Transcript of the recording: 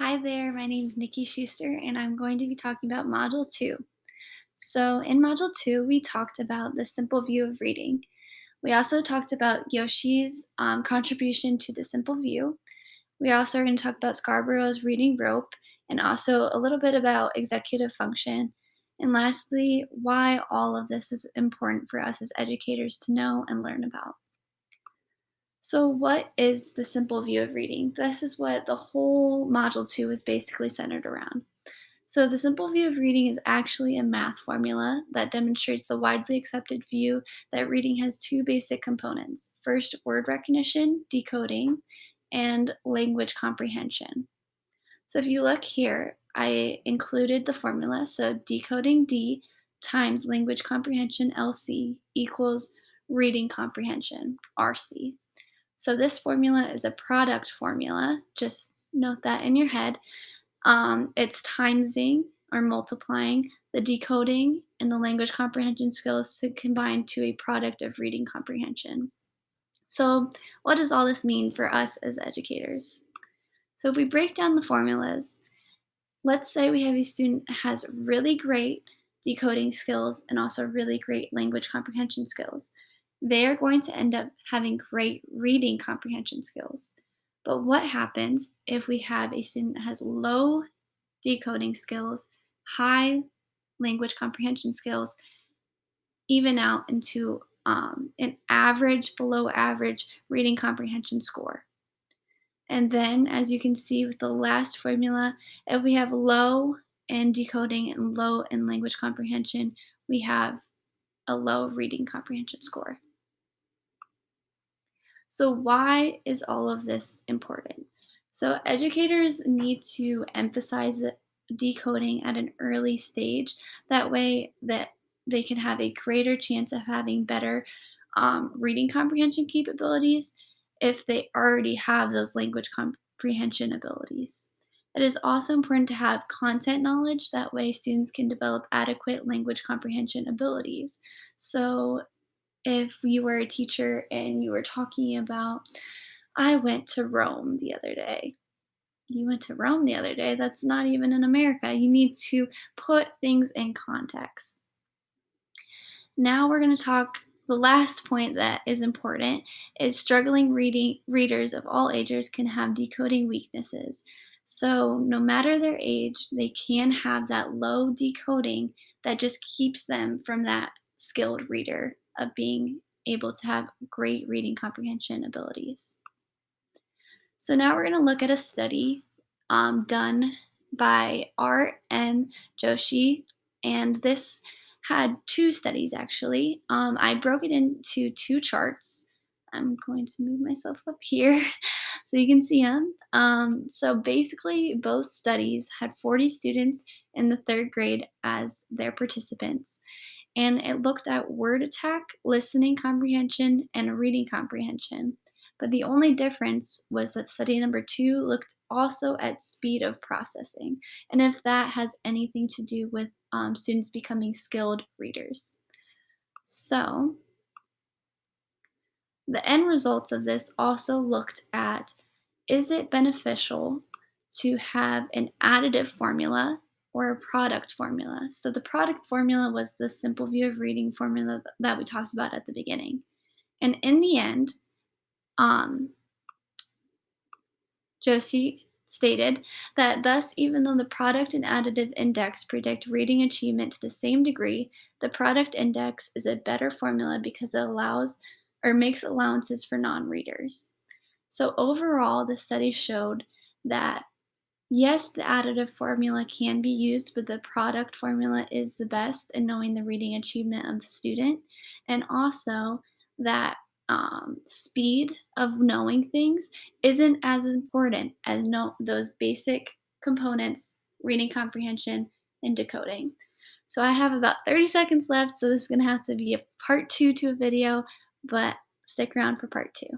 Hi there, my name is Nikki Schuster, and I'm going to be talking about Module 2. So, in Module 2, we talked about the simple view of reading. We also talked about Yoshi's contribution to the simple view. We also are going to talk about Scarborough's reading rope, and also a little bit about executive function. And lastly, why all of this is important for us as educators to know and learn about. So, what is the simple view of reading? This is what the whole Module 2 is basically centered around. So, the simple view of reading is actually a math formula that demonstrates the widely accepted view that reading has two basic components: first, word recognition, decoding, and language comprehension. So, if you look here, I included the formula. So, decoding D times language comprehension LC equals reading comprehension RC. So this formula is a product formula. Just note that in your head. It's timesing or multiplying the decoding and the language comprehension skills to combine to a product of reading comprehension. So, what does all this mean for us as educators? So, if we break down the formulas, let's say we have a student that has really great decoding skills and also really great language comprehension skills. They are going to end up having great reading comprehension skills. But what happens if we have a student that has low decoding skills, high language comprehension skills, even out into an average, below average reading comprehension score? And then, as you can see with the last formula, if we have low in decoding and low in language comprehension, we have a low reading comprehension score. So, why is all of this important? So, educators need to emphasize the decoding at an early stage. That way, that they can have a greater chance of having better reading comprehension capabilities if they already have those language comprehension abilities. It is also important to have content knowledge. That way, students can develop adequate language comprehension abilities. So, if you were a teacher and you were talking about, I went to Rome the other day. You went to Rome the other day. That's not even in America. You need to put things in context. Now we're going to talk. The last point that is important is struggling reading readers of all ages can have decoding weaknesses. So, no matter their age, they can have that low decoding that just keeps them from that skilled reader of being able to have great reading comprehension abilities. So, now we're going to look at a study done by Art and Joshi, and this had two studies actually. I broke it into two charts. I'm going to move myself up here so you can see them. So basically, both studies had 40 students in the third grade as their participants, and it looked at word attack, listening comprehension, and reading comprehension. But the only difference was that study number two looked also at speed of processing, and if that has anything to do with students becoming skilled readers. So, the end results of this also looked at, is it beneficial to have an additive formula or a product formula? So, the product formula was the simple view of reading formula that we talked about at the beginning. And in the end, um, Josie stated that thus, even though the product and additive index predict reading achievement to the same degree, the product index is a better formula because it allows or makes allowances for non readers. So, overall, the study showed that yes, the additive formula can be used, but the product formula is the best in knowing the reading achievement of the student, and also that speed of knowing things isn't as important as know those basic components: reading comprehension and decoding. So I have about 30 seconds left, so this is going to have to be a part two to a video, but stick around for part two.